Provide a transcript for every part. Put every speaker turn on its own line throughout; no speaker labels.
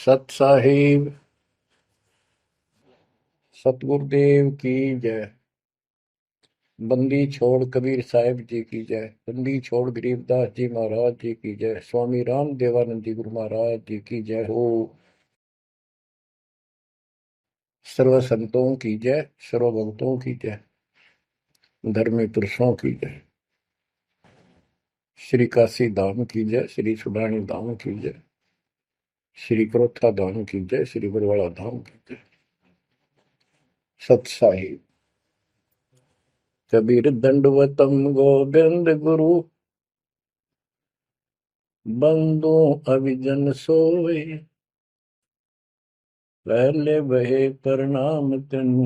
सत साहिब सतगुरुदेव की जय। बंदी छोड़ कबीर साहिब जी की जय। बंदी छोड़ गरीबदास जी महाराज जी की जय। स्वामी राम देवानंद जी गुरु महाराज जी की जय हो। सर्व संतों की जय, सर्व भक्तों की जय, धर्मी पुरुषों की जय। श्री काशी धाम की जय, श्री सुडानी धाम की जय, श्री क्रोथा धाम की जय, श्री बरवाड़ा धाम की जय। सत साहिब कबीर दंडवतम गोविंद गुरु, बंदो अभिजन सोए, पहले बहे प्रणाम तिन,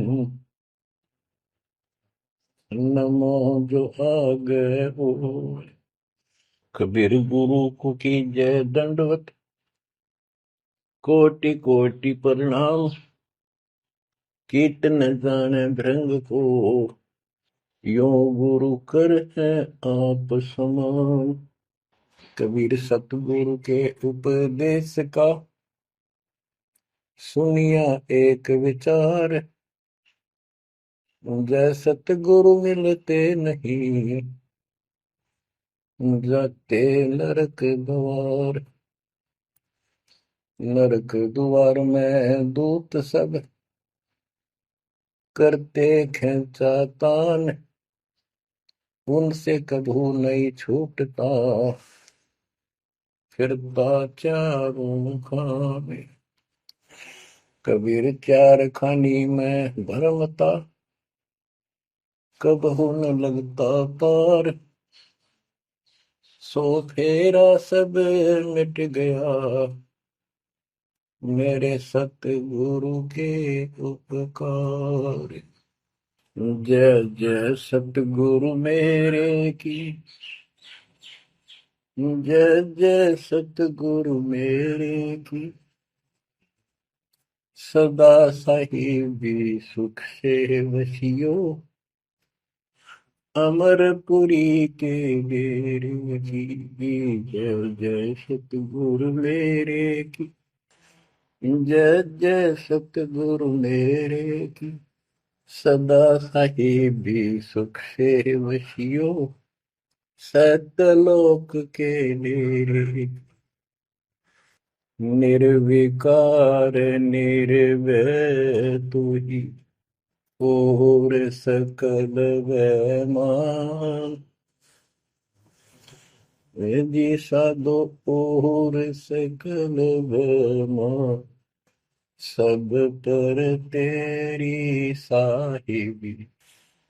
नमो जो आगे होए। कबीर गुरु को की जय दंडवत, कोटि कोटि प्रणाम, कीर्तन जाने भृंग को, यो गुरु कर है आप समान। कबीर सतगुरु के उपदेश का, सुनिया एक विचार, जय सतगुरु मिलते नहीं, जाते नरक द्वार। नरक द्वार में दूत सब, करते खेचा तान, उनसे कभू नहीं छूटता, फिरता चारों खाने। कबीर चार खानी में भरमता, कबहू न लगता पार, सो फेरा सब मिट गया, मेरे सतगुरु के उपकार। जय जय सतगुरु मेरे की, जय जय सतगुरु मेरे की, सदा साहिबी सुख से वसियो, अमरपुरी के डेरे की। जय जय सतगुरु मेरे की, जय जय सतगुरु मेरे की, सदा साहिबी सुख से वसियो, सतलोक के डेरे। निर्विकार निर्भय तू ही, और सकल वैमान। जी साधो और सकल वैमान, सब पर तेरी साहिबी,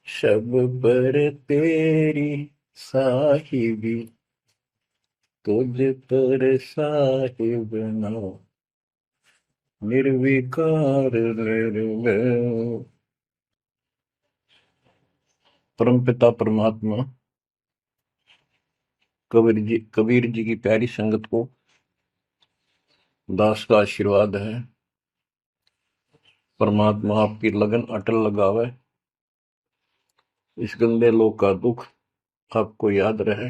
सब पर तेरी साहिबी, तुझ पर साहिब ना, निर्विकार निर्भय। परमपिता परमात्मा कबीर जी की प्यारी संगत को दास का आशीर्वाद है। परमात्मा आपकी लगन अटल लगावे, इस गंदे लोक का दुख आपको याद रहे,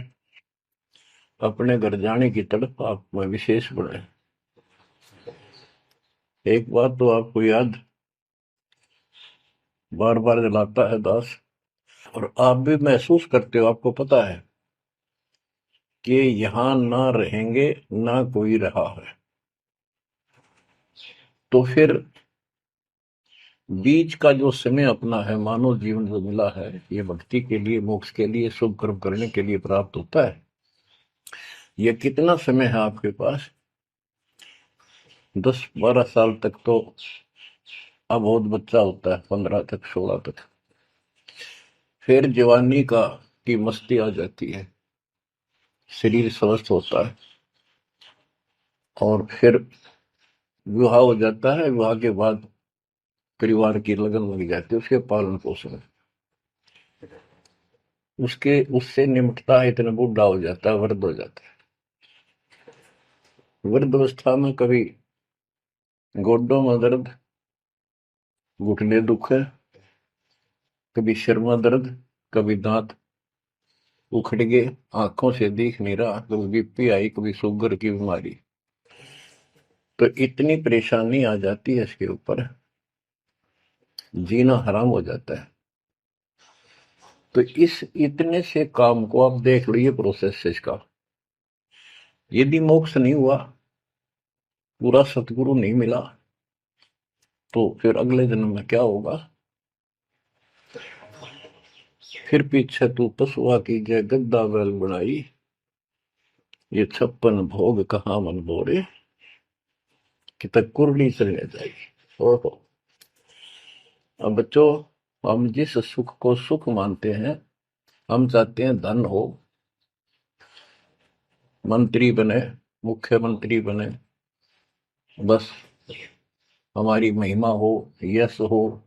अपने घर जाने की तड़प आप में विशेष बढ़े। एक बात तो आपको याद बार बार दिलाता है दास, और आप भी महसूस करते हो, आपको पता है कि यहां ना रहेंगे ना कोई रहा है, तो फिर बीच का जो समय अपना है, मानव जीवन जो मिला है, ये भक्ति के लिए, मोक्ष के लिए, शुभ कर्म करने के लिए प्राप्त होता है। ये कितना समय है आपके पास? 10-12 साल तक तो अबोध बच्चा होता है, 15 तक, 16 तक, फिर जवानी की मस्ती आ जाती है, शरीर स्वस्थ होता है, और फिर विवाह हो जाता है। विवाह के बाद परिवार की लगन लग जाती है, उसके पालन पोषण, उससे निमटता है, इतना बूढ़ा हो जाता है, वृद्ध हो जाता है। वृद्ध अवस्था में कभी गोड्डों में दर्द, घुटने दुख है, कभी सिर में दर्द, कभी दांत उखड़ गए, आंखों से दिख नहीं रहा, कभी बीपी आई, कभी शुगर की बीमारी। तो इतनी परेशानी आ जाती है इसके ऊपर, जीना हराम हो जाता है। तो इस इतने से काम को आप देख लो, ये प्रोसेस है इसका। यदि मोक्ष नहीं हुआ, पूरा सतगुरु नहीं मिला, तो फिर अगले जन्म में क्या होगा? फिर पीछे तू पशुआ की जय गद्दा बैल बनाई, ये 56 भोग कहाँ मन बोरे, कि तक कुरली चलने जाएगी। ओहो। अब बच्चों, हम जिस सुख को सुख मानते हैं, हम चाहते हैं धन हो, मंत्री बने, मुख्यमंत्री बने, बस हमारी महिमा हो, यश हो।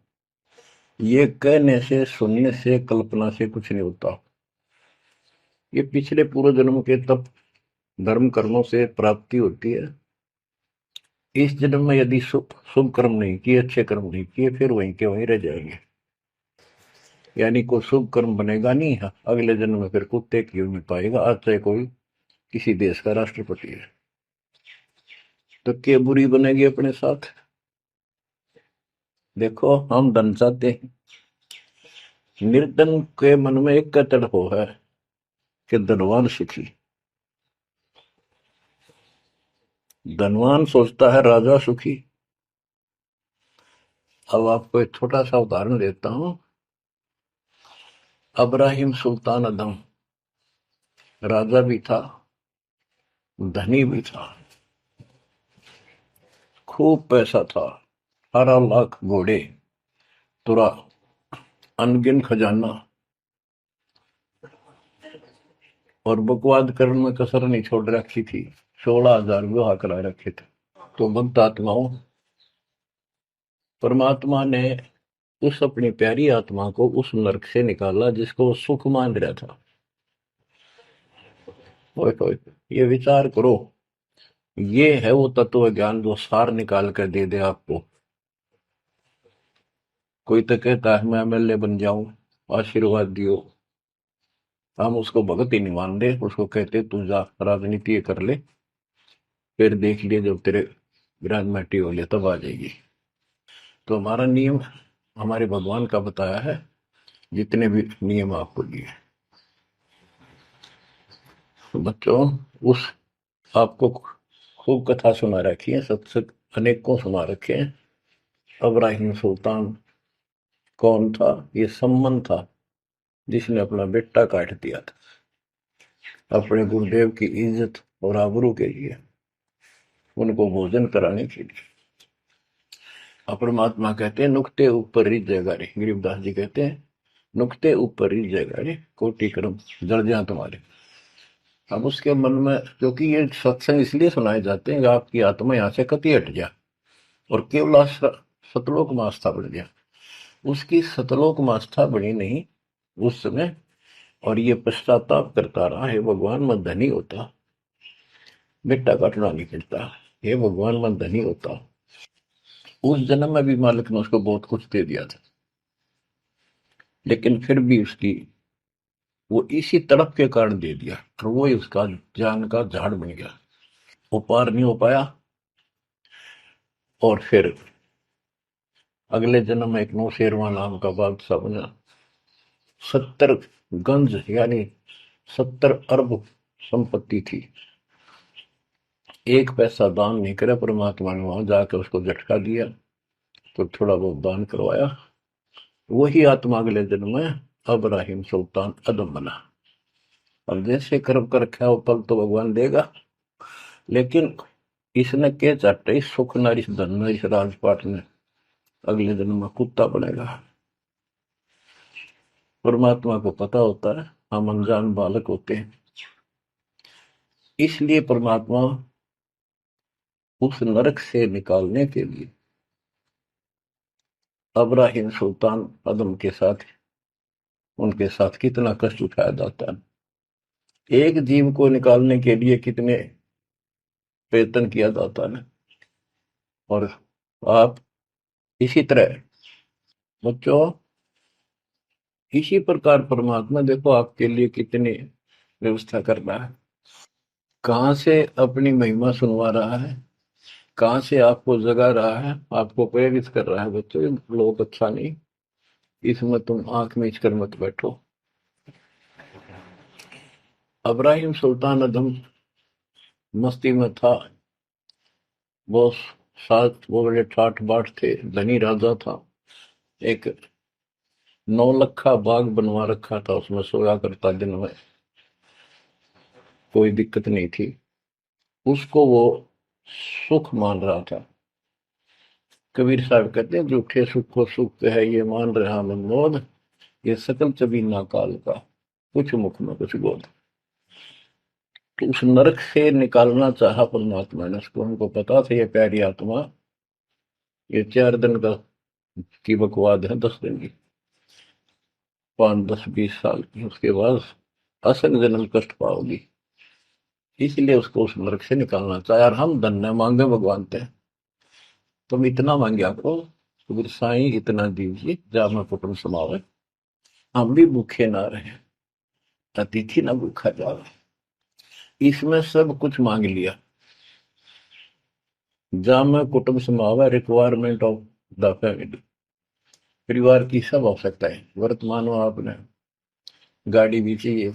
ये कहने से, सुनने से, कल्पना से कुछ नहीं होता। ये पिछले पूर्व जन्म के तप धर्म कर्मों से प्राप्ति होती है। इस जन्म में यदि शुभ शुभ कर्म नहीं किए, अच्छे कर्म नहीं किए, फिर वहीं के वहीं रह जाएंगे। यानी कोई शुभ कर्म बनेगा नहीं है, अगले जन्म में फिर कुत्ते की नहीं पाएगा, आज चाहे कोई किसी देश का राष्ट्रपति है। तो क्या बुरी बनेगी अपने साथ? देखो, हम धन चाहते हैं, निर्धन के मन में एक तड़प है कि धनवान सुखी। धनवान सोचता है राजा सुखी। अब आपको एक छोटा सा उदाहरण देता हूं। अब्राहिम सुल्तान अदम राजा भी था, धनी भी था, खूब पैसा था, 18 लाख घोड़े, तुरा, अनगिन खजाना, और बकवाद करने में कसर नहीं छोड़ रखी थी। 16,000 विवाह करा रखे थे। तो भक्त आत्माओं, परमात्मा ने उस अपनी प्यारी आत्मा को उस नरक से निकाला जिसको वो सुख मान रहा था। ओए ओए, ये विचार करो। ये है वो तत्व ज्ञान जो सार निकाल कर दे दे आपको। कोई तो कहता है मैं एमएलए बन जाऊं, आशीर्वाद दियो। हम उसको भगत ही नहीं मान रहे, उसको कहते तू जा राजनीति कर ले, फिर देख लिए जब तेरे ग्रांड हो लिया तब आ जाएगी। तो हमारा नियम हमारे भगवान का बताया है, जितने भी नियम आपको दिए। तो बच्चों, उस आपको खूब कथा सुना रखी है, सत्संग अनेकों सुना रखे हैं। अब्राहिम सुल्तान कौन था? ये सम्मन था जिसने अपना बेटा काट दिया था अपने गुरुदेव की इज्जत और आबरू के लिए, उनको भोजन कराने के लिए। परमात्मा कहते हैं नुक्ते ऊपर रिझ जाएगा रे, गरीबदास जी कहते हैं नुक्ते ऊपर रिझ जाएगा रे, कोटि कर्म जड़ जाए तुम्हारे। अब उसके मन में, क्योंकि ये सत्संग इसलिए सुनाए जाते हैं कि आपकी आत्मा यहाँ से कति हट जाए और केवल सतलोक में आस्था बढ़ जाए। उसकी सतलोक में आस्था बनी नहीं उस समय, और ये पश्चाताप करता रहा, हे भगवान मैं धनी होता, बेटा काटना नहीं पड़ता, हे भगवान मैं धनी होता। उस जन्म में भी मालिक ने उसको बहुत कुछ दे दिया था, लेकिन फिर भी उसकी वो इसी तड़प के कारण दे दिया, और वो ही उसका जान का झाड़ बन गया। वो पार नहीं हो पाया, और फिर अगले जन्म में एक नौशेरवा नाम का बादशाह बना। 70 गंज यानी 70 अरब संपत्ति थी। एक पैसा दान नहीं करे, परमात्मा ने वहां जाकर उसको झटका दिया, तो थोड़ा बहुत दान करवाया। वही आत्मा अगले जन्म में अब्राहिम सुल्तान अदम बना। अब जैसे कर्म कर रखा है वो फल तो भगवान देगा, लेकिन इसने के चाटे सुख न इस धन न इस राजपाट ने, अगले जन्म में कुत्ता बनेगा। परमात्मा को पता होता है, हम अनजान बालक होते हैं। इसलिए परमात्मा उस नरक से निकालने के लिए अब्राहिम सुल्तान अदम के साथ, उनके साथ कितना कष्ट उठाया जाता है। एक जीव को निकालने के लिए कितने प्रयत्न किया जाता है। और आप इसी तरह बच्चों, इसी प्रकार परमात्मा देखो आपके लिए कितनी व्यवस्था कर रहा है, कहां से अपनी महिमा सुनवा रहा है। कहाँ से आपको जगा रहा है, आपको प्रेरित कर रहा है, बच्चों ये लोग अच्छा नहीं, इसमें तुम आंख मीच कर मत बैठो। अब्राहिम सुल्तान अदम मस्ती में था। वो वो बड़े ठाठ बाट थे, धनी राजा था। एक 9 लखा बाग बनवा रखा था, उसमें सोया करता दिन में, कोई दिक्कत नहीं थी उसको, वो सुख मान रहा था। कबीर साहब कहते हैं, झूठे सुख को सुख है ये मान रहा मनमोद, ये सकल चबीना काल का, कुछ मुख में कुछ बोध। तो उस नरक से निकालना चाहा परमात्मा ने उसको, उनको पता था ये प्यारी आत्मा, ये 4 दिन का की बकवाद है, 10 दिन की, 5, 10, 20 साल की, उसके बाद असंग जन्म कष्ट पाओगी। इसलिए उसको उस नरक से निकालना चाहे। और हम धन्य मांगे भगवान थे, तुम इतना मांगे आपको, तो साईं इतना दीजिए जा मैं कुटुंब समावे, हम भी भूखे ना रहे, अतिथि ना भूखा जावे। इसमें सब कुछ मांग लिया। जा मैं कुटुंब समावे, रिक्वायरमेंट ऑफ द फैमिली, परिवार की सब आवश्यकताएं। वर्तमान में आपने गाड़ी भी चाहिए,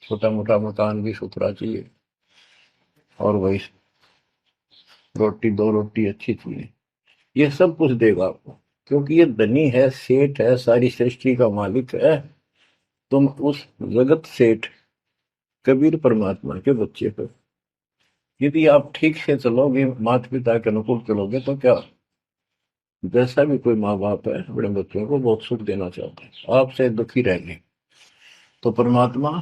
छोटा मोटा मकान भी सुथरा चाहिए, और वही रोटी, 2 रोटी अच्छी चाहिए, ये सब कुछ देगा आपको, क्योंकि ये धनी है, सेठ है, सारी सृष्टि का मालिक है। तुम उस जगत सेठ कबीर परमात्मा के बच्चे हो। यदि आप ठीक से चलोगे, माता पिता के अनुकूल चलोगे, तो क्या, जैसा भी कोई माँ बाप है अपने बच्चों को बहुत सुख देना चाहते हैं, आपसे दुखी रहेंगे, तो परमात्मा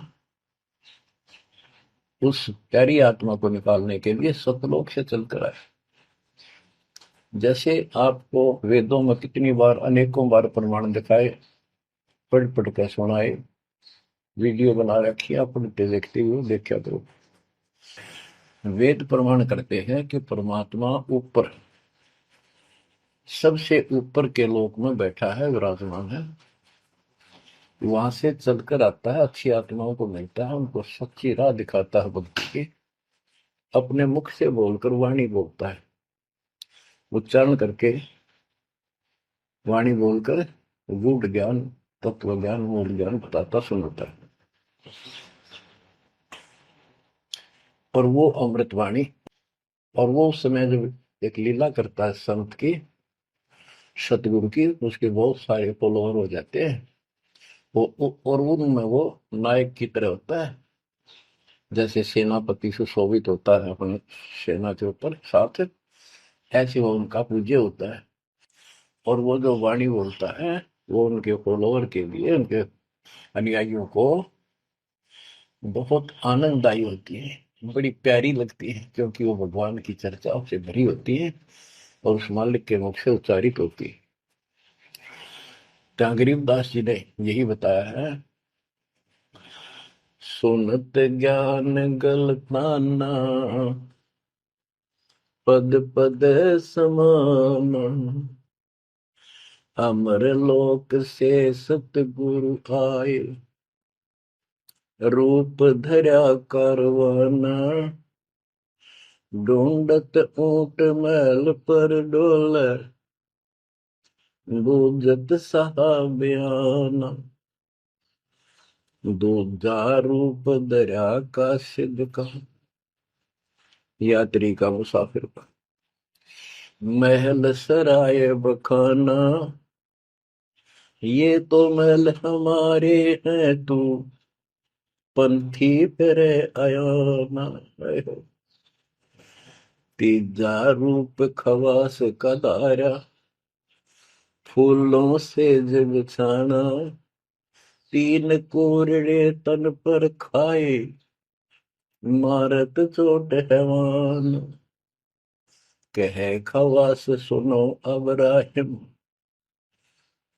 उस प्यारी आत्मा को निकालने के लिए सतलोक से चलकर आए। जैसे आपको वेदों में कितनी बार, अनेकों बार प्रमाण दिखाए, पढ़ पढ़ के सुनाए, वीडियो बना रखी है, पढ़ते देखते हुए देखा करो। वेद प्रमाण करते हैं कि परमात्मा ऊपर, सबसे ऊपर के लोक में बैठा है, विराजमान है, वहां से चलकर आता है, अच्छी आत्माओं को मिलता है, उनको सच्ची राह दिखाता है भक्ति की, अपने मुख से बोलकर वाणी बोलता है, उच्चारण करके वाणी बोलकर गूढ़ ज्ञान, तत्व ज्ञान, मूल ज्ञान बताता सुनाता है। और वो अमृतवाणी, और वो उस समय जब एक लीला करता है संत की, सतगुरु की, उसके बहुत सारे फॉलोअर हो जाते हैं, और उनमें वो नायक की तरह होता है, जैसे सेनापति सुशोभित होता है अपने सेना के ऊपर साथ, ऐसे वो उनका पूज्य होता है। और वो जो वाणी बोलता है, वो उनके फॉलोअर के लिए, उनके अनुयायियों को बहुत आनंददायी होती है, बड़ी प्यारी लगती है, क्योंकि वो भगवान की चर्चाओं से भरी होती है और उस मालिक के मुख से उच्चारित होती है। जहाँ गरीबदास जी ने यही बताया है, सुनत ज्ञान गलताना, पद पद समान, अमर लोक से सतगुरु आए, रूप धरा करवाना, ढूंढत ऊंट मैल पर डोले, बूझत साहबियाना, दूजा रूप दरिया का सिद्ध का, यात्री का, मुसाफिर का, महल सराय बखाना, ये तो महल हमारे हैं, तू पंथी फिरे अयाना। तीजा रूप खवास का दायरा, फूलों से जग छाना, 3 कोरड़े तन पर खाए, मारत चोट हैवान, कह खवास सुनो अब राहिम,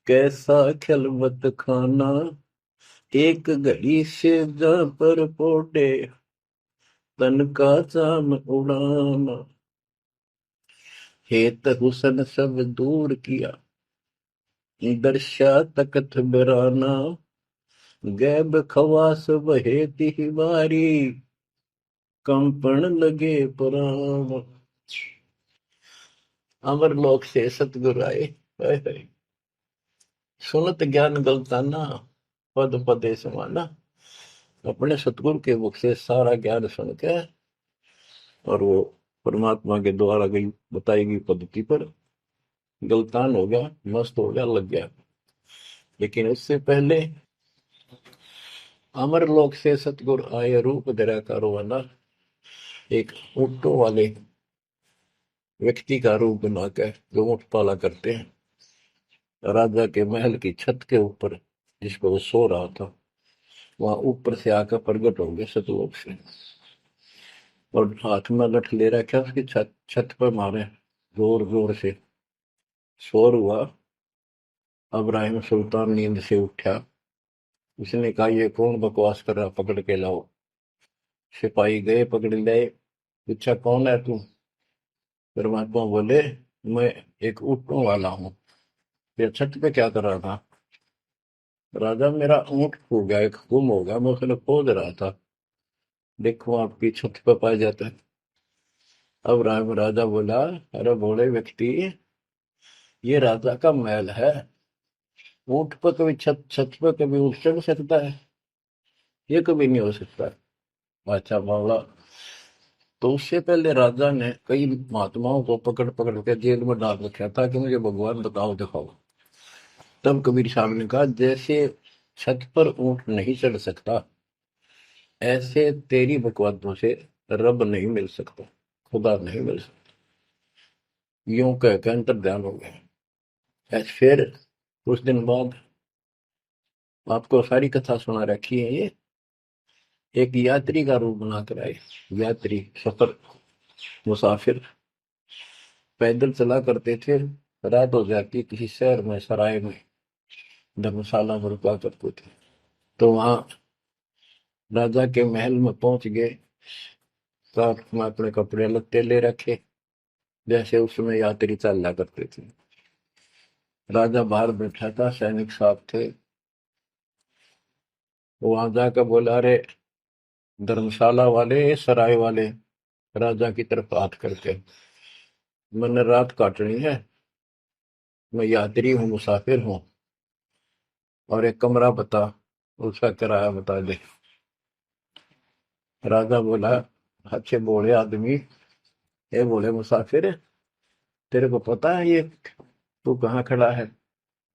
कैसा खिलवत खाना, एक घड़ी से जा पर पोटे, तन का चाम उड़ाना, हेत हुसन सब दूर किया, दर्शा तकत बिराना, गैब खवास बहे तिहवारी, कंपन लगे पुराण। अमर लोक से सतगुरु आए, हाय हाय। सुनत ज्ञान गलताना, पद पदे समाना। अपने सतगुरु के मुख से सारा ज्ञान सुन के और वो परमात्मा के द्वारा गई बताई गई पद्धति पर गलतान हो गया, मस्त हो गया, लग गया। लेकिन उससे पहले अमर लोक से सतगुरु आए, रूप धरा कारोबाना। एक ऊँटों वाले व्यक्ति का रूप बनाकर जो ऊँट पाला करते हैं, राजा के महल की छत के ऊपर जिस पर वो सो रहा था, वहां ऊपर से आकर प्रकट हो गए सतलोक से, और हाथ में लठ ले रखा, उसकी छत छत पर मारे जोर जोर से। शोर हुआ। अब्राहिम सुल्तान नींद से उठा। उसने कहा, ये कौन बकवास कर रहा, पकड़ के लाओ। सिपाही गए, पकड़ लाए। पूछा, कौन है तू? परमात्मा बोले, मैं एक ऊँटों वाला हूँ। ये छत पे क्या कर रहा था? राजा, मेरा ऊँट खो गया, एक गुम हो गया, मैं उसने खोज रहा था, देखो आपकी छत पे पाया जाता है। अब राजा बोला, अरे भोले व्यक्ति, ये राजा का महल है, ऊँट पर कभी छत छत पर कभी ऊँट चढ़ सकता है? ये कभी नहीं हो सकता। अच्छा बोला। तो उससे पहले राजा ने कई महात्माओं को पकड़ पकड़ के जेल में डाल रखा था कि मुझे भगवान बताओ, दिखाओ। तब कबीर साहब ने कहा, जैसे छत पर ऊँट नहीं चढ़ सकता, ऐसे तेरी बकवादों से रब नहीं मिल सकता, खुदा नहीं मिल सकता। यूं कहकर अंतर ध्यान हो गया। फिर कुछ दिन बाद आपको सारी कथा सुना रखी है, ये एक यात्री का रूप बनाकर आए। यात्री, सफर, मुसाफिर पैदल चला करते थे। रात हो जाती, किसी शहर में, सराय में, धर्मशाला में रुका करते थे। तो वहां राजा के महल में पहुंच गए। साथ में अपने कपड़े लत्ते ले रखे, जैसे उसमें यात्री चला करते थे। राजा बाहर बैठा था, सैनिक साहब थे। वहां जाकर बोला, अरे धर्मशाला वाले, सराय वाले, राजा की तरफ हाथ करके, मैंने रात काटनी है, मैं यात्री हूँ, मुसाफिर हूँ, और एक कमरा बता, उसका किराया बता दे। राजा बोला, अच्छे बोले आदमी, ये बोले मुसाफिर, तेरे को पता है ये तू कहाँ खड़ा है?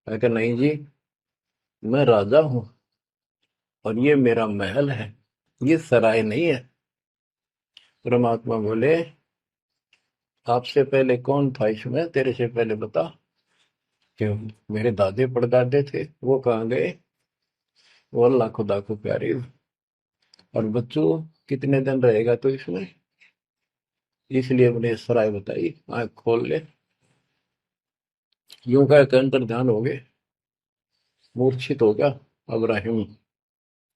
मैं कहा, नहीं जी, मैं राजा हूँ और ये मेरा महल है, ये सराय नहीं है। परमात्मा बोले, आपसे पहले कौन था इसमें, तेरे से पहले बता। कि मेरे दादे परदादे थे, वो कहाँ गए? वो अल्लाह खुदा को प्यारे। और बच्चों, कितने दिन रहेगा तो इसमें? इसलिए मैंने सराय बताई, आंख खोल ले। यूं कह के अंतर ध्यान हो गए, मूर्छित हो गया अब्राहिम।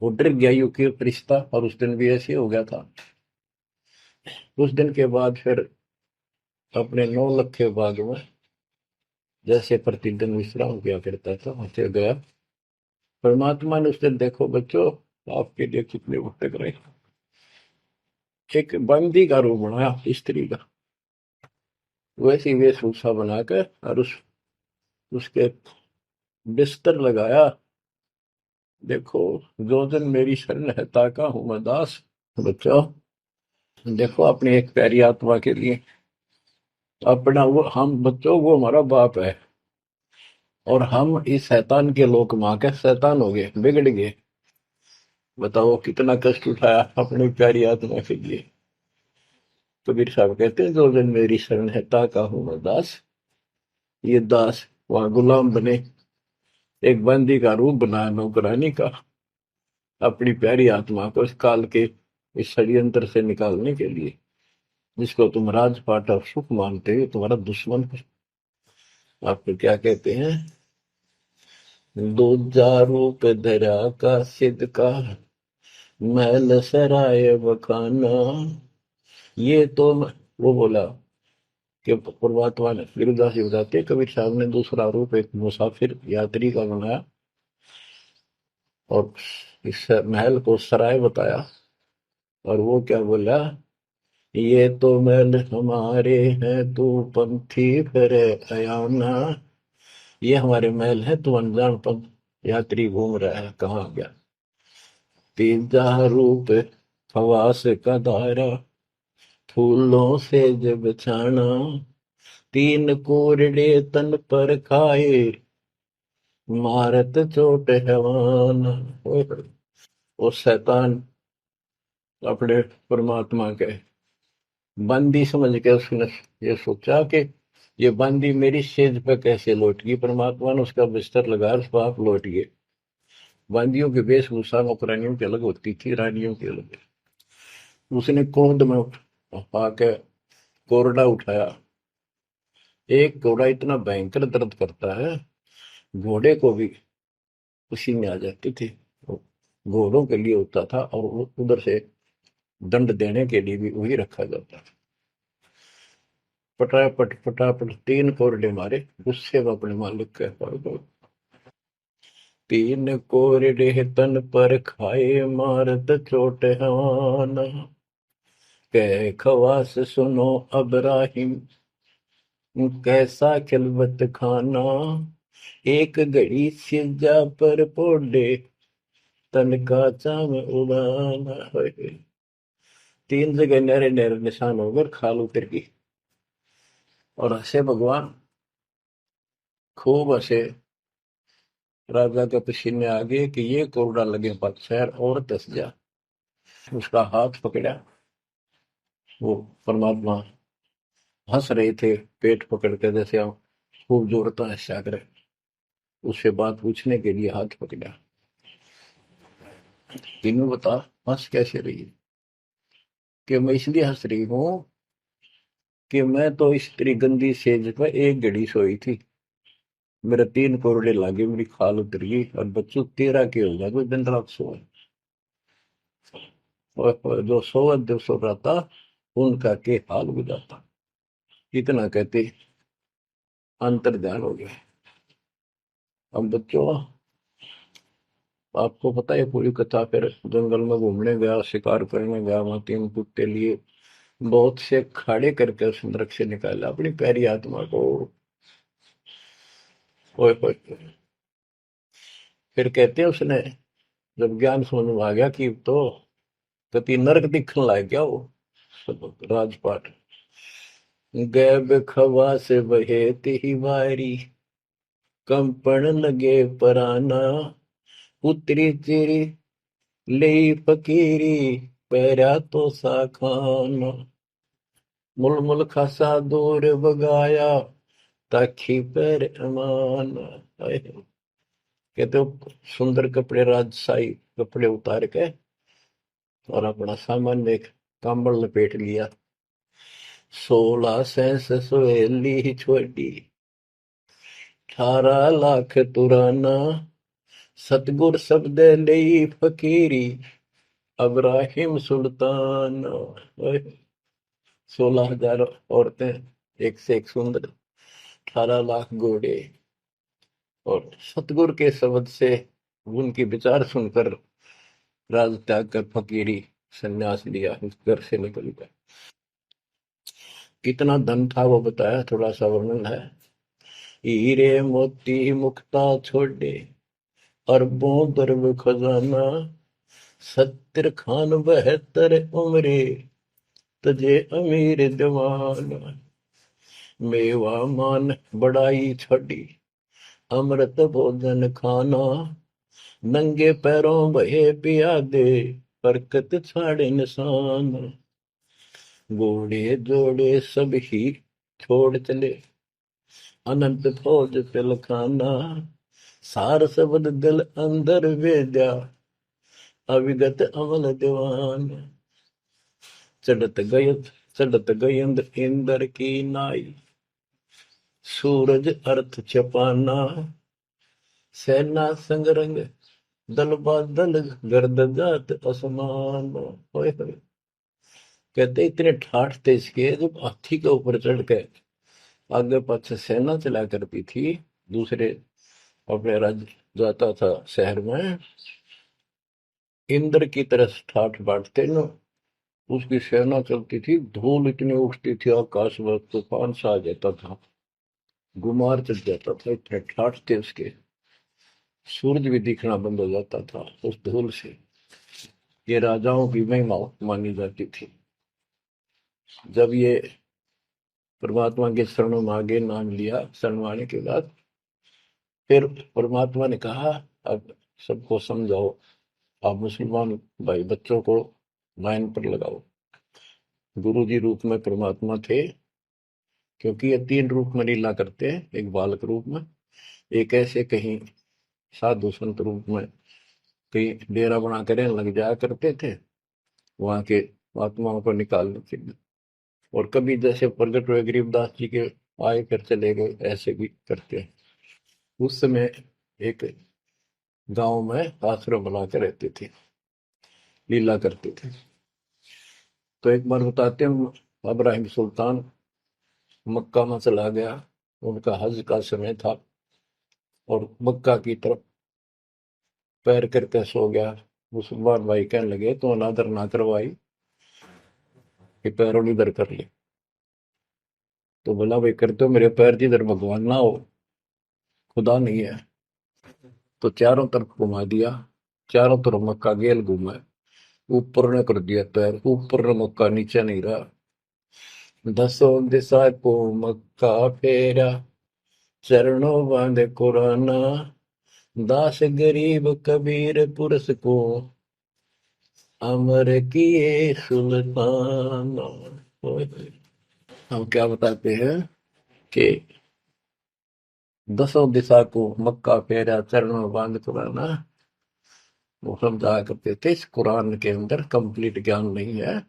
वो डर गया, यूं कि फरिश्ता, और उस दिन भी ऐसे हो गया था। उस दिन के बाद फिर अपने 9 लखे बाग में जैसे प्रतिदिन विश्राम किया करता था, वहां गया। परमात्मा ने उस दिन, देखो बच्चों, आपके लिए कितने भटक रहे, एक बंदी का रूप बनाया, स्त्री का, वैसी वेशभूषा बनाकर, और उसके बिस्तर लगाया। देखो, जो जन मेरी शरण है, ताका हूं मैं दास। बच्चों, देखो अपनी एक प्यारी आत्मा के लिए अपना, वो हम बच्चों, वो हमारा बाप है, और हम इस शैतान के लोक में आके शैतान हो गए, बिगड़ गए। बताओ कितना कष्ट उठाया अपनी प्यारी आत्मा के लिए। कबीर साहब कहते हैं, जो जन मेरी शरण है, ताका हूं मैं दास। ये दास वहां गुलाम बने, एक बंदी का रूप बनाया, नौकरानी का, अपनी प्यारी आत्मा को इस काल के इस षड्यंत्र से निकालने के लिए। जिसको तुम राजपाट और सुख मानते हो, तुम्हारा दुश्मन है। आपको क्या कहते हैं? दूजा रूप धरा का सिद्ध का, महल सराय बखाना। ये तो वो बोला कि परमात्मा ने, गिरिदास जी बताते, कबीर साहब ने दूसरा रूप एक मुसाफिर यात्री का बनाया, और इस महल को सराय बताया। और वो क्या बोला, ये तो महल हमारे हैं, तू पंथी फिर अयाना। ये हमारे महल है, तू अनजान पंथ यात्री घूम रहा है, कहाँ गया। तीजा रूप खवास का धारा, फूलों से जब छाना। तीन कोरडे तन पर खाए, मारत चोट हैवान। वो शैतान अपने परमात्मा के बंदी समझ के उसने ये सोचा कि ये बंदी मेरी सेज पे कैसे लौट गई। परमात्मा ने उसका बिस्तर लगा, पाप लौट गए। बंदियों की वेशभूषा नौकरानियों की अलग होती थी, रानियों की अलग। उसने क्रोध में आके कोरडा उठाया। एक घोड़ा इतना भयंकर दर्द करता है, घोड़े को भी पसीने आ जाते थे। वो घोड़ों के लिए होता था, और उधर से दंड देने के लिए भी वही रखा जाता था। पटापट पटापट तीन कोरडे मारे, गुस्से में अपने मालिक के पास। तीन कोरडे तन पर खाए, मारत चोट हवान। कह खवास सुनो अबराहिम, कैसा खिलवत खाना। एक घड़ी सिजा पर पोडे, तन का चाम उड़ाना। तीन जगह नहरे नहरे निशान होकर खाल उतर गई। और हंसे भगवान, खूब हंसे। राजा के पसीने आ गए कि ये कोरडा लगे पक्षर और दस जा। उसका हाथ पकड़ा। वो परमात्मा हंस रहे थे, पेट पकड़ के, जैसे हम खूब जोरता है सागर। उससे बात पूछने के लिए हाथ पकड़ा। तीनों बता, हंस कैसे रही है। कि मैं इसलिए हंस रही हूँ कि मैं तो इस तेरी गंदी सेज पर एक घड़ी सोई थी, मेरे तीन कोरडे लागे, मेरी खाल उतर गई, और बच्चों तेरा के हो गया, कोई दिन रात सोए। और जो सोवत जो सो रहा था, उनका के हाल बुझाता। इतना कहते अंतर ध्यान हो गया। अब बच्चों, आपको पता है पूरी कथा। फिर जंगल में घूमने गया, शिकार करने गया, वहां तीन कुत्ते लिए, बहुत से खाड़े करके उस नरक से निकाला अपनी प्यारी आत्मा को। ओए होए। फिर कहते हैं उसने, जब ज्ञान समझ में आ गया कि तो कति नरक दिखने लग गया वो राजपाट। गैब खवा से बहे ही वारी, कंपन लगे पराना। उतरी चिरी ले फकीरी, पैरा तो साखाना। मुलमुल खासा दूर बगाया, ताखी पैर अमान। कहते हो सुंदर कपड़े, राजशाही कपड़े उतार के, और अपना सामान्य एक कंबल लपेट लिया। 16 सेंस सुहेली छोटी, 18 लाख तुराना। सतगुर शब्द ले फकीरी, अब्राहिम सुल्तान। 16,000 औरतें, एक से एक सुंदर, 18 लाख घोड़े। और सतगुरु के शब्द से, उनके विचार सुनकर राज त्याग कर फकीरी संन्यास लिया, उस घर से निकल गया। कितना धन था वो बताया, थोड़ा सा वर्णन है। हीरे मोती मुक्ता छोड़े, अरबों दरब खजाना। 70 खान 72 उम्रे, तजे अमीर दीवाना। मेवा मान बड़ाई छड़ी, अमृत भोजन खाना। नंगे पैरों बहे पियादे, बरकत छाड़े निशान। घोड़े जोड़े सब ही छोड़ चले, अनंत फौज तिलखाना। सार सबद दिल अंदर वेद्या, अविगत अमल दीवान। चढ़त गय चढ़त गयंद इंद्र की नाई, सूरज अर्थ छपाना। सेना संगरंग दल बादल, गर्द जात असमान। होए होए। कहते इतने ठाठ थे इसके, जब हाथी के ऊपर चढ़ के आगे पाछे सेना चला करती थी, दूसरे अपने राज्य जाता था शहर में, इंद्र की तरह ठाठ बांटते न। उसकी सेना चलती थी, धूल इतनी उठती थी आकाश में, तूफान सा आ जाता था, गुमार चढ़ जाता था, इतने ठाठ थे उसके, सूरज भी दिखना बंद हो जाता था उस धूल से। ये राजाओं की महिमा मानी जाती थी। जब ये परमात्मा के शरणों में आगे नाम लिया, शरण के बाद फिर परमात्मा ने कहा, अब सबको समझाओ, आप मुसलमान भाई बच्चों को लाइन पर लगाओ। गुरु जी रूप में परमात्मा थे, क्योंकि ये तीन रूप में लीला करते हैं, एक बालक रूप में, एक ऐसे कहीं साधु संत रूप में कहीं डेरा बना कर लग जाया करते थे वहां के आत्माओं को निकालने के लिए, और कभी जैसे प्रगट हुए गरीबदास जी के आए कर चले गए, ऐसे भी करते हैं। उस समय एक गांव में आश्रम बना के रहते थे, लीला करते थे। तो एक बार बताते हैं, इब्राहिम सुल्तान मक्का में चला गया, उनका हज का समय था, और मक्का की तरफ पैर करके सो गया। मुसलमान भाई कहने लगे, तो अनादर ना करवाई कि पैरों इधर कर ले। तो बोला, भाई करते हो मेरे पैर जिधर भगवान ना हो, खुदा नहीं है। तो चारों तरफ घुमा दिया, चारों तरफ मक्का गेल घूमा, ऊपर ने कर दिया पैर, ऊपर ने मक्का, नीचे नहीं रहा। दसों दिशा को मक्का फेरा, चरणों बांधे कुराना, दास गरीब कबीर पुरस को, अमर किए सुल्तान। हम क्या बताते हैं कि दसों दिशा को मक्का फेरा, चरणों बांध कुराना, वो समझाया करते थे। इस कुरान के अंदर कंप्लीट ज्ञान नहीं है,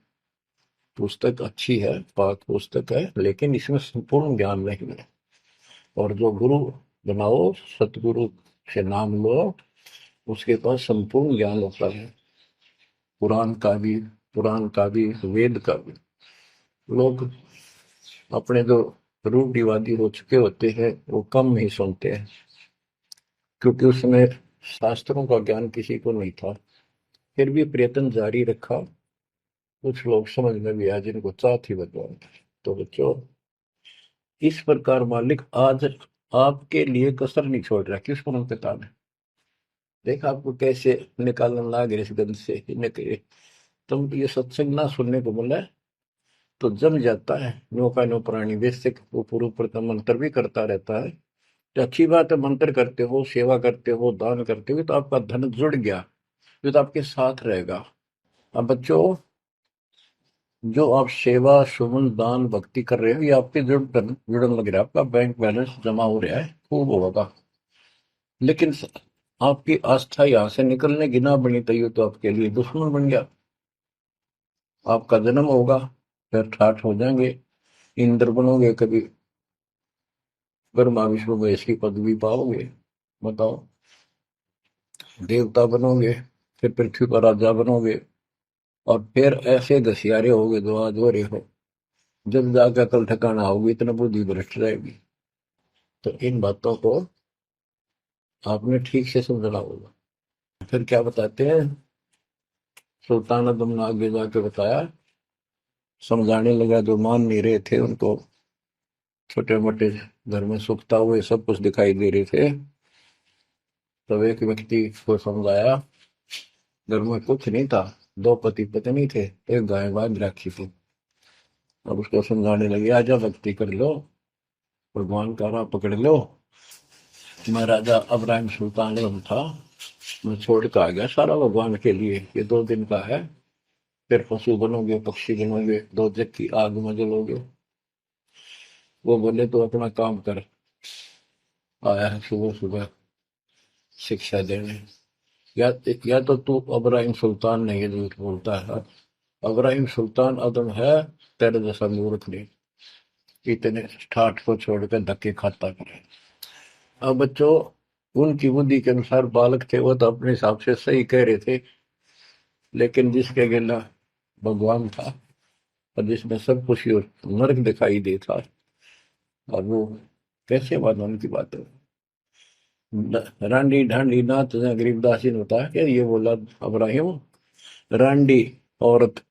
पुस्तक अच्छी है, पाक पुस्तक है, लेकिन इसमें संपूर्ण ज्ञान नहीं है। और जो गुरु बनाओ, सतगुरु से नाम लो, उसके पास संपूर्ण ज्ञान होता है, कुरान का भी, पुराण का भी, वेद का भी। लोग अपने जो रूढ़िवादी हो चुके होते हैं, वो कम ही सुनते हैं, क्योंकि उसमें शास्त्रों का ज्ञान किसी को नहीं था। फिर भी प्रयत्न जारी रखा, कुछ लोग समझ में भी आए जिनको चाह थी भगवान की। तो बच्चों, इस प्रकार मालिक आज आपके लिए कसर नहीं छोड़ रहा। किस पर पिता ने देखा आपको कैसे निकालने लग रहे इस गंध से, इन्हें कहे तुम ये सत्संग ना सुनने को बोला है, तो जम जाता है। नो का नो प्राणी बेसिक ऊपर ऊपर का मंत्र भी करता रहता है, तो अच्छी बात है। मंत्र करते हो, सेवा करते हो, दान करते हो, तो आपका धन जुड़ गया, ये तो आपके साथ रहेगा। अब बच्चों, जो आप सेवा, सुमन, दान, भक्ति कर रहे हो, ये आपके जुड़न लग रहा है, आपका बैंक बैलेंस जमा हो रहा है, खूब होगा। लेकिन आपकी आस्था यहाँ से निकलने की ना बनी, तो ये तो आपके लिए दुश्मन बन गया। आपका जन्म होगा, फिर ठाठ हो जाएंगे, इंद्र बनोगे, कभी ब्रह्मा विष्णु महेश की पदवी पाओगे, बताओ, देवता बनोगे, फिर पृथ्वी पर राजा बनोगे, और फिर ऐसे घसियारे होगे जो आज हो रहे हो। जब जाकर कल ठिकाना होगी, इतना बुद्धि भ्रष्ट रहेगी। तो इन बातों को आपने ठीक से समझना होगा। फिर क्या बताते हैं, सुल्तान आदम ने आगे जाके बताया, समझाने लगा, जो मान नहीं रहे थे उनको, छोटे मोटे घर में सुखता हुए सब कुछ दिखाई दे रहे थे। तब एक व्यक्ति को समझाया, घर में कुछ नहीं था, दो पति पत्नी थे, एक गाय बांध रखी थी। अब उसको समझाने लगे, आजा भक्ति कर लो, भगवान का राह पकड़ लो। मैं राजा इब्राहिम सुल्तान था, मैं छोड़ के आ गया सारा भगवान के लिए, ये 2 दिन का है, फिर पशु बनोगे, पक्षी बनोगे, दो जग की आग में जलोगे। वो बोले, तो अपना काम कर, आया है सुबह सुबह शिक्षा देने। या तो तू इब्राहिम सुल्तान नहीं है, झूठ बोलता है। इब्राहिम सुल्तान अदम है, तेरे जैसा मूर्ख नहीं, इतने ठाठ को छोड़कर धक्के खाता करे। अब बच्चों, उनकी बुद्धि के अनुसार बालक थे, वो तो अपने हिसाब से सही कह रहे थे, लेकिन जिसके गिला भगवान था, और जिसमें सब कुछ ही नर्क दिखाई देता, और वो कैसे माना उनकी बातें। रांडी ढांडी नाच, गरीबदास जी ने बताया कि ये बोला इब्राहिम, रांडी औरत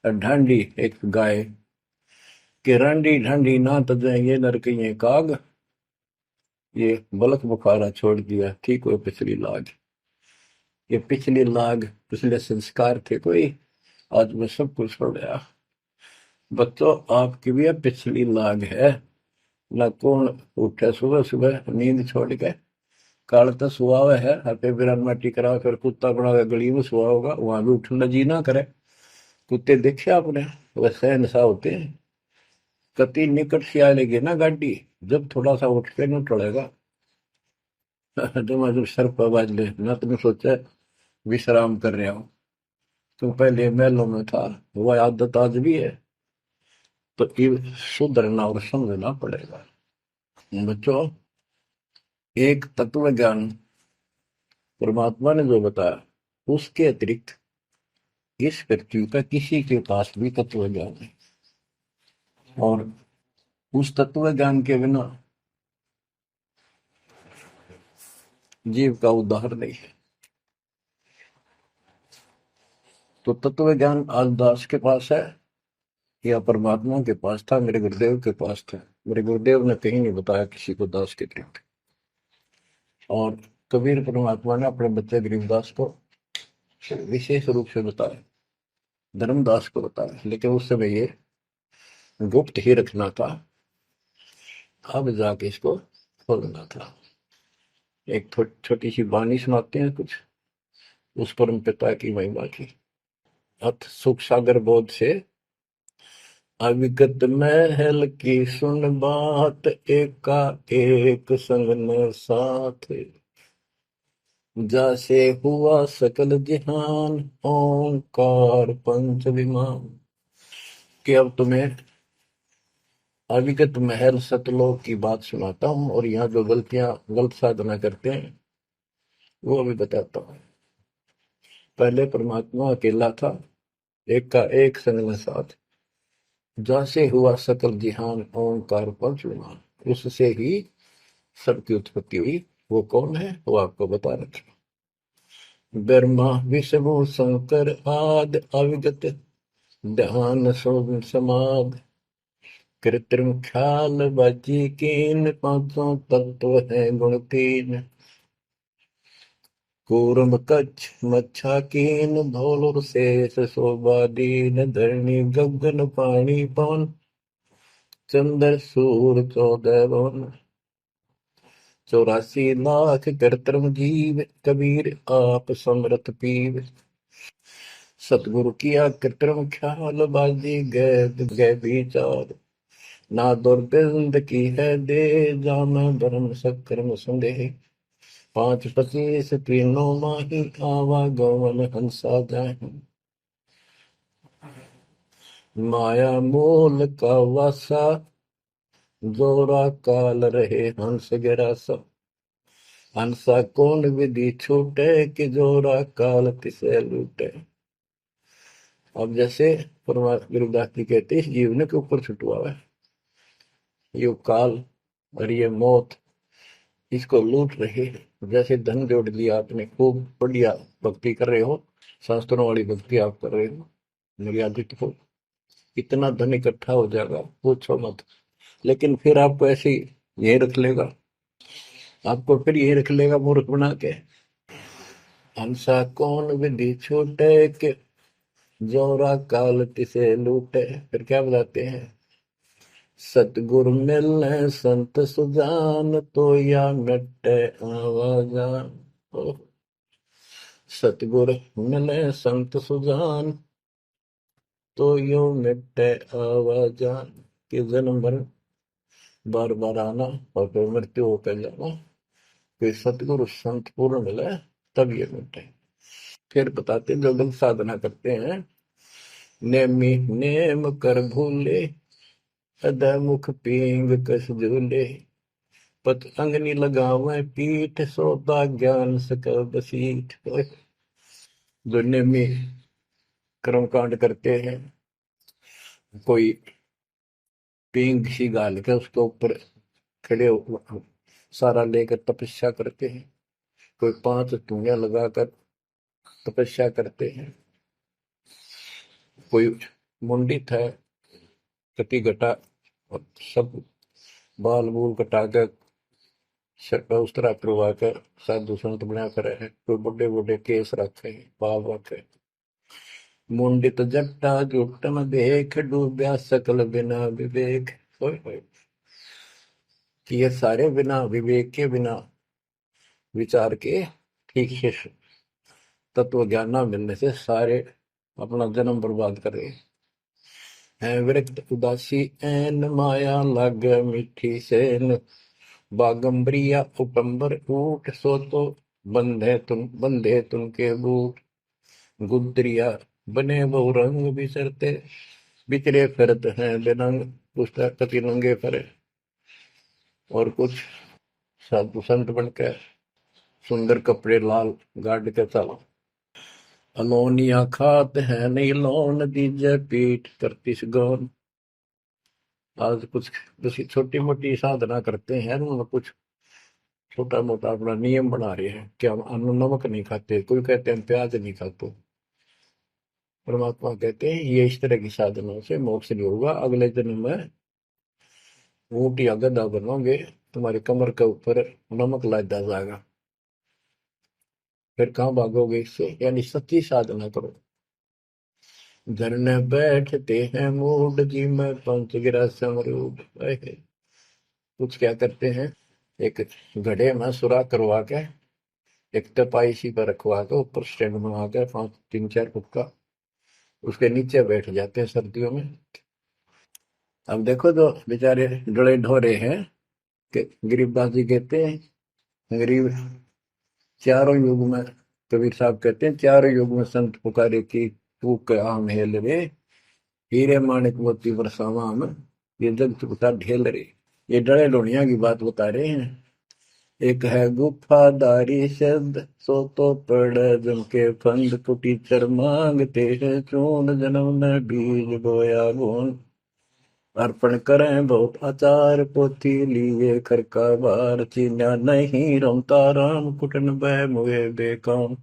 ढांडी एक गाय कि रंडी ढांडी ना तजे ये नर कहिए काग, ये बलक बुखारा छोड़ दिया ठीक हो पिछली लाग। ये पिछली लाग पिछले संस्कार थे कोई, आज मैं सब कुछ छोड़ गया। बच्चों आपकी भी अब पिछली लाग है। ना कौन उठे सुबह सुबह नींद छोड़ के, काल तो सुहावे है हटे बिरान माटी करा फिर कुत्ता बना के गली में सुहा होगा, वहां भी उठना जी ना करे। कुत्ते देखे आपने, वैसे नशा होते हैं। कति निकट से आएगी ना गाड़ी, जब थोड़ा सा उठ के न टलेगा तो मैं जब सर पर बाज ले ना, तुमने सोचा विश्राम कर रहा हूँ। तुम पहले महलों में था, वह आदत आज भी है, तो ये सुधरना और समझना पड़ेगा। बच्चों एक तत्व ज्ञान परमात्मा ने जो बताया, उसके अतिरिक्त इस पृथ्वी पर किसी के पास भी तत्व ज्ञान है, और उस तत्व ज्ञान के बिना जीव का उद्धार नहीं है। तो तत्व ज्ञान आज दास के पास है या परमात्मा के पास था, मेरे गुरुदेव के पास था। मेरे गुरुदेव ने कहीं नहीं बताया किसी को दास के अतिरिक्त। और कबीर परमात्मा ने अपने बच्चे गरीबदास को विशेष रूप से बताया, धर्मदास को बताया, लेकिन उस समय ये गुप्त ही रखना था, अब जाके इसको खोलना था। एक छोटी सी वाणी सुनाते हैं कुछ उस परम पिता की महिमा की। अथ सुख सागर बोध से अविगत महल की सुन बात, एका एक संग न साथ, जैसे हुआ सकल जहान ओंकार पंच विमान। कि अब तुम्हें अविगत महल सतलोक की बात सुनाता हूं, और यहाँ जो गलत साधना करते हैं वो भी बताता हूं। पहले परमात्मा अकेला था, एक का एक संग में साथ, जैसे हुआ सकल जिहान ओंकार पंच विमान, उससे ही सबकी उत्पत्ति हुई। वो कौन है वो आपको बता रखा। ब्रह्मा विष्णु शंकर आदि अविगत ध्यान समाध, कृत्रिम ख्याल बाजी कीन, पांचों तत्व है गुण तीन। कूर्म कच्छ मच्छा कीन, धौल और शेष शोभा दीन, धरणी गगन पानी पवन, चंद्र सूर 14 भवन। 84 लाख कृत्रिम जीव, कबीर आप समरथ पीव। सतगुरु किया कृत्रिम ख्याल बाजी गए विचार, ना दुर्गंध की है दे, जाना धर्म सक्रम संदेह। 5 25 तीनों माही, आवा गवन हंसा जाहि। माया मूल का वासा, जोरा काल रहे हंस गिरासा। हंसा कौन विधि छूटे, कि जोरा काल तिसे लूटे। अब जैसे गुरुदास जी कहते हैं, इस जीवन के ऊपर छुटवा है ये काल और ये मौत, इसको लूट रहे हैं। जैसे धन जोड़ लिया आपने, खूब बढ़िया भक्ति कर रहे हो, शास्त्रों वाली भक्ति आप कर रहे हो, मर्यादित हो, इतना धन इकट्ठा हो जाएगा पूछो मत। लेकिन फिर आपको ऐसे यही रख लेगा, आपको फिर यही रख लेगा मूर्ख बना के। हंसा कौन विधि छूटे, के जोरा काल तिसे लूटे। फिर क्या बताते हैं, सतगुरु मिलने संत सुजान, तो या मिटे आवाजान। सतगुरु मिले संत सुजान, तो यो मिटे आवाजान। कि जन्म मरण बार बार आना और फिर मृत्यु होकर जाना, फिर सतगुरु संत पूर्ण मिले तब ये मिटे। फिर बताते जो लोग साधना करते हैं, नेमी नेम कर भूले, अदय मुख पींग कस झूले। पत अंगनी लगावे पीठ, सोता ज्ञान सकल बसीठ। जो नेमी कर्म कांड करते हैं, कोई पींग सी गाल के उसके ऊपर खड़े सारा लेकर तपस्या करते हैं, कोई 5 धुनिया लगाकर तपस्या करते हैं, कोई मुंडित है, कटी घटा, और सब बाल बूल कटा के उस तरह करवा कर साधु संत बना करे है। कोई बड़े बड़े केस रखे, बाल रखे। मुंडित जट्टा जुटन देख, डूबया सकल बिना विवेक। होय होय। कि ये सारे बिना विवेक के, बिना विचार के, ठीक से तत्व ज्ञान न मिलने से सारे अपना जन्म बर्बाद कर रहे हैं। विरक्त उदासी एन, माया लग मीठी सेन, बागंबरिया उपंबर ऊट, सो तो बंधे तुम के बूट। गुदरिया बने बहु रंग बिसरते, बिचरे फिरत हैं बेनंग। पुस्तक कति नंगे फरे। और कुछ साधु संत बनकर सुंदर कपड़े लाल गाड़ के चलो। अलोनिया खात है नहीं लोन, दीजे पीठ करती गौन। आज कुछ छोटी मोटी साधना करते हैं, उन्होंने कुछ छोटा मोटा अपना नियम बना रहे हैं कि हम अन्न नमक नहीं खाते, कोई कहते हैं प्याज नहीं खाते। परमात्मा कहते हैं ये इस तरह की साधनों से मोक्ष नहीं होगा, अगले जन्म में ऊंट या गधा बनोगे, तुम्हारी कमर के ऊपर नमक लादा जाएगा, फिर कहाँ भागोगे इससे। यानी सच्ची साधना करो। धरने बैठते हैं मूड, जी में पंच गिरा समरूड। कुछ क्या करते हैं, एक घड़े में सुराख करवा के, एक तपाई सी पर रखवा के, ऊपर स्टैंड बना के 3-4 फुट का, उसके नीचे बैठ जाते हैं सर्दियों में। अब देखो जो बेचारे डले ढोरे हैं कि गरीबबाजी कहते हैं। गरीब चारों युग में, कबीर साहब कहते हैं, चारों युग में संत पुकारे की तू आम हेल रे, हीरे माणिक मोती बरसावा हम, ये जग चुकता ढेल रे। ये डरे लोनिया की बात बता रहे हैं। एक है गुफादारी शब्द, सो तो पड़ जम के फंद, कुटी चर मांगते हैं चून, जन्म न बीज बोया गुण। अर्पण करें बहुत आचार, पोथी लिए कर का बार, चीन्या नहीं रमता राम, कुटन बह मुए बेकाम।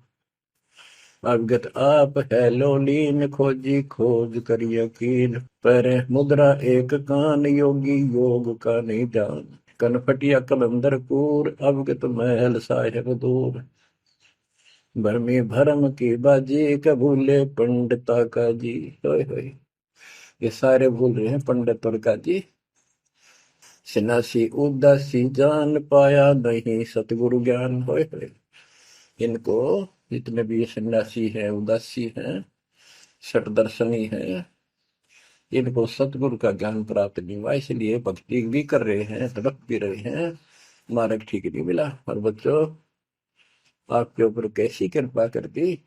अवगत आप है लोलीन, खोजी खोज कर यकीन, पर मुद्रा एक कान, योगी योग का नहीं जान। कनफटिया कलंदर पूर, अवगत महल साहेब दूर। भरमी भरम की बाजी, कबूले पंडिता का जी। होय होय। ये सारे भूल रहे हैं पंडित और काजी। सन्यासी उदासी जान, पाया नहीं सतगुरु ज्ञान। होय होय। इनको, जितने भी सन्यासी हैं, उदासी हैं, शट दर्शनी हैं, इनको सतगुरु का ज्ञान प्राप्त नहीं हुआ, इसलिए भक्ति भी कर रहे हैं, तड़प भी रहे हैं, मार्ग ठीक नहीं मिला। और बच्चों, आपके ऊपर कैसी कृपा कर दी,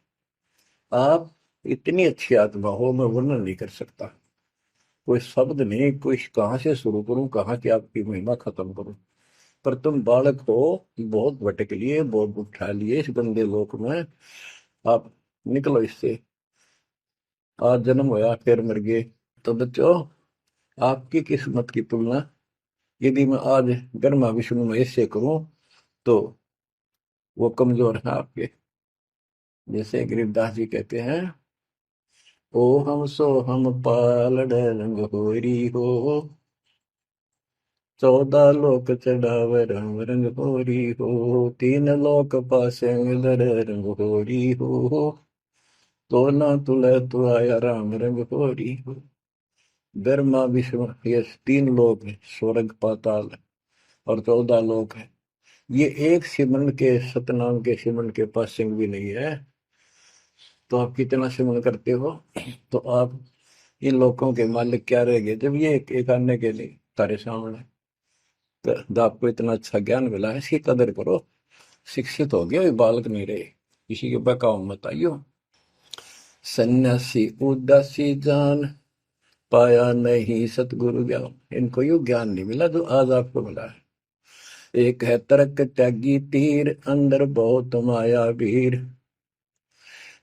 आप इतनी अच्छी आत्मा हो, मैं वर्णन नहीं कर सकता। कोई शब्द नहीं, कोई कहाँ से शुरू करूं, कहाँ की आपकी महिमा खत्म करूं। पर तुम बालक हो, बहुत भटक लिए, बहुत उठा लिए इस गंदे लोक में, आप निकलो इससे। आज जन्म होया फिर मर गए। तो बच्चों, आपकी किस्मत की तुलना यदि मैं आज ब्रह्मा विष्णु महेश से करूं, तो वो कमजोर है आपके। जैसे गरीबदास जी कहते हैं, ओ हम सो हम पालड़ रंग होरी हो, 14 लोक चढ़ावे रंग रंग होरी हो, 3 लोक पासे दर रंग होरी हो, तो ना तुले तो आया राम रंग होरी हो। ब्रह्मा विष्णु ये 3 लोक है, स्वर्ग पाताल और 14 लोक है। ये एक सिमरन के, सतनाम के सिमरन के पास सिंह भी नहीं है। तो आप कितना सिमरन करते हो, तो आप इन लोगों के मालिक क्या रह गए, जब ये एक आने के लिए तारे सामने। तो आपको इतना अच्छा ज्ञान मिला है, इसकी कदर करो। शिक्षित हो गए, बालक नहीं रहे, किसी के बहकाव मत आइयो। सन्यासी उदासी जान, पाया नहीं सतगुरु ज्ञान। इनको यू ज्ञान नहीं मिला जो आज आपको मिला है। एक है तर्क त्यागी तीर, अंदर बहुत माया वीर।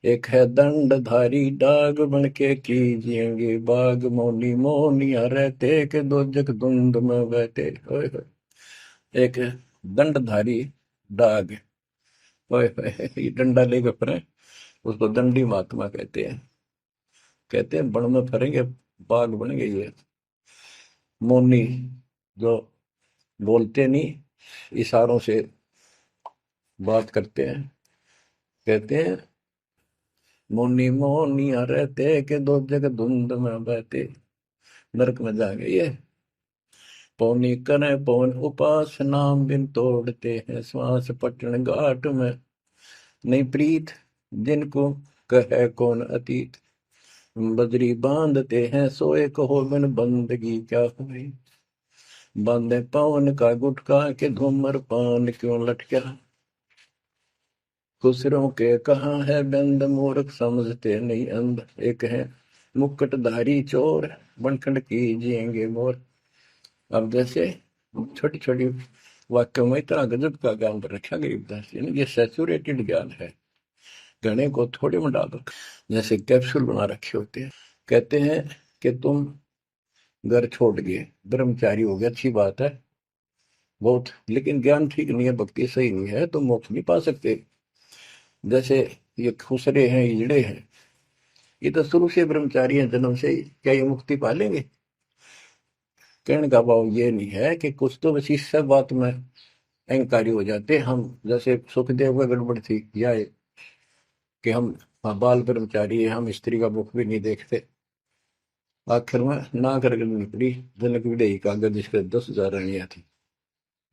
एक है दंडधारी डाग, बन के कीजिएंगे बाग, मौनी मोनिया रहते के दो जग धुंध में बहते। होय होय। एक दंडधारी डाग, होय होय, ये डंडा लेकर फिरे, उसको दंडी महात्मा कहते हैं। कहते हैं बन में फरेंगे बाग बन गई है। मौनी जो बोलते नहीं, इशारों से बात करते हैं, कहते हैं मौनी मौनिया रहते के दो जग धुंध में बहते, नरक में जाएंगे ये। पौनी करें पवन उपास नाम बिन तोड़ते हैं श्वास पटन घाट में, नहीं प्रीत जिनको कहे कौन अतीत, बजरी बांधते हैं सोए कहो बिन बंदगी क्या हुई, बांधे पवन का गुटका के धूमर पान क्यों लटका, खुसरों के कहाँ है बंद मूर्ख समझते नहीं अंध, एक है मुकुटधारी चोर बनखंड कीजिएंगे मोर। अब जैसे छोटी छोटी वाक्यों में इतना गजब का ज्ञान रखा गरीबदास जी ने, ये सैचुरेटेड ज्ञान है, गणे को थोड़े में डाल दो, जैसे कैप्सूल बना रखे होते हैं। कहते हैं कि तुम घर छोड़ गए, ब्रह्मचारी हो गया, अच्छी बात है बहुत, लेकिन ज्ञान ठीक नहीं है, भक्ति सही नहीं है, तो मोक्ष नहीं पा सकते। जैसे ये खुसरे हैं, इजड़े हैं, ये तो शुरू से ब्रह्मचारी हैं जन्म से ही, क्या ये मुक्ति पालेंगे? कहने का भाव ये नहीं है कि कुछ तो बस इस सब बात में अहंकारी हो जाते हम, जैसे सुखदेव का गड़बड़ थी या कि हम बाल ब्रह्मचारी है, हम स्त्री का मुख भी नहीं देखते। आखिर में ना करके निकली जनक विदेही कागज, जिसके 10,000 रानियां थी।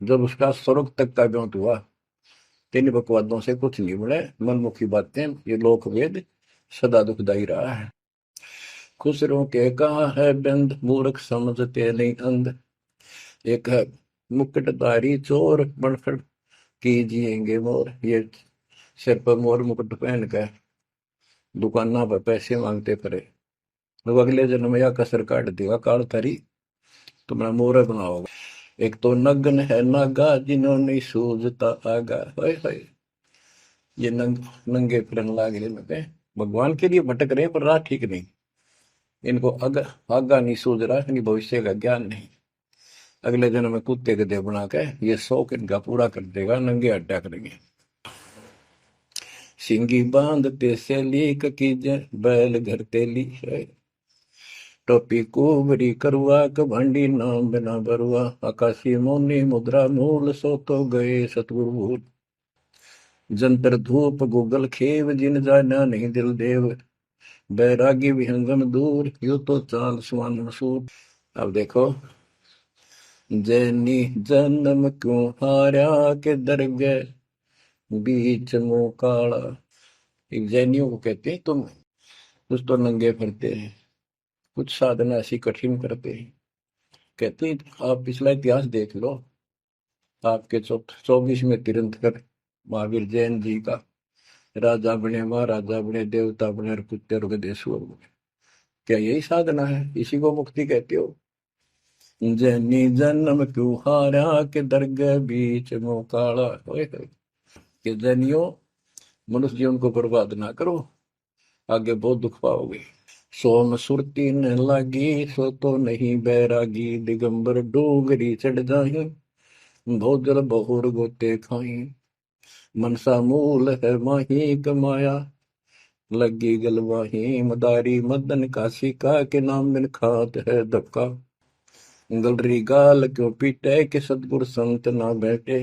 जब उसका स्वर्ग तक का ब्योंत हुआ, तीन बकवादों से कुछ नहीं बने, मनमुखी बातें, ये लोक वेद सदा दुखदाई रहा है। खुसरों के कहा है बंद मूर्ख समझते नहीं अंध, एक है मुकुटधारी चोर बनखड़ कीजिएंगे मोर, ये सिर पर मोर मुकुट पहन कर दुकाना पर पैसे मांगते पड़े, लोग अगले जन्म में या कसर काट देगा काल थारी, तुम्हारा मोर बनाओगा। एक तो नग्न है नागा जिन्होंने सूझता आगा, हाय ये नंगे फिरन लाग रहे, भगवान के लिए भटक रहे हैं पर राह ठीक नहीं, इनको आगा नहीं सूझ रहा, इनकी भविष्य का ज्ञान नहीं। अगले जन्म में कुत्ते गधे बना के ये शौक इनका पूरा कर देगा, नंगे अड्डा करेंगे। सिंगी बांधते से लीक की बैल घर तेली, टोपी कुबरी करुआ कभंडी नाम बिना बरुआ, आकाशी मोनी मुद्रा मूल सो तो गए सतगुरु भूल, जंतर धूप गूगल खेव जिन जाना नहीं दिल देव, बैरागी विहंगम दूर यू तो चाल सुवन मसूर। अब देखो, जैनी जन्म क्यों हारा के दरगे बीच मुंह काला, एक जैनियों को कहते हैं तुम कुछ तो नंगे फिरते हैं, कुछ साधना ऐसी कठिन करते हैं। कहते हैं आप पिछला इतिहास देख लो, आपके 24वें तीर्थंकर महावीर जैन जी का, राजा बने महाराजा बने देवता बने और कुत्ते रुगदेश्वर बने, क्या यही साधना है? इसी को मुक्ति कहते हो? जैनी जन्म क्यों हारा के दरगाह बीच मुंह काला, कि जैनियों मनुष्य जीवन को बर्बाद ना करो, आगे बहुत दुख पाओगे। सोम सुरती न लागी सो तो नहीं बैरागी, दिगंबर डोगरी चढ़ जाही भोजल बहुर गोते खाई, मनसा मूल है माही कमाया लगी गलवाही, मदारी मदन काशी का के नाम बिन खात है धक्का, गलरी गाल क्यों पीटे के सतगुर संत ना बैठे,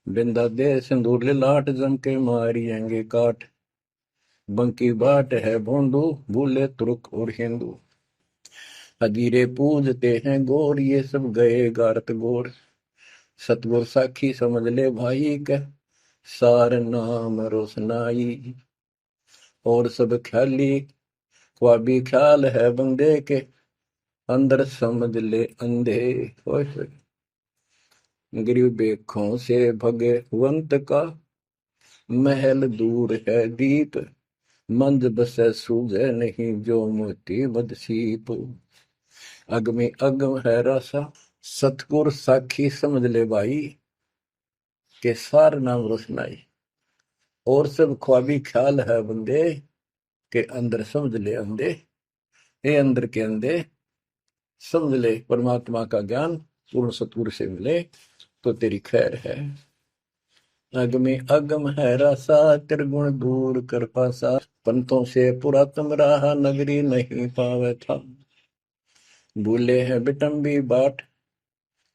बिंदा दे सिंदूर लाट जम के मारियेंगे काट, बंकी बाट है भोंदू भूले तुर्क और हिंदू, हजीरे पूजते हैं गोर ये सब गए गारत गोर, सतगुर साखी समझ ले भाई के सार नाम रोशनाई, और सब ख्याली ख्वाबी ख्याल है बंदे के अंदर समझ ले अंधे, गरीब बेखों से भगवंत का महल दूर है दीप, मंद बसे सूझे नहीं जो मोती बदसीप, अगमी अगम है रसा सतगुर साखी समझ ले भाई के सार नाम रोशनाई, और सब ख्वाबी ख्याल है बंदे के अंदर समझ ले अंधे, ये अंदर के अंधे समझ ले परमात्मा का ज्ञान पूर्ण सतगुरु से मिले तो तेरी खैर है। अगमे अगम है रासा, त्रिगुण दूर कर पासा। पंथों से पुरातन रहा, नगरी नहीं पावे था। भूले हैं बिटम्बी बाट,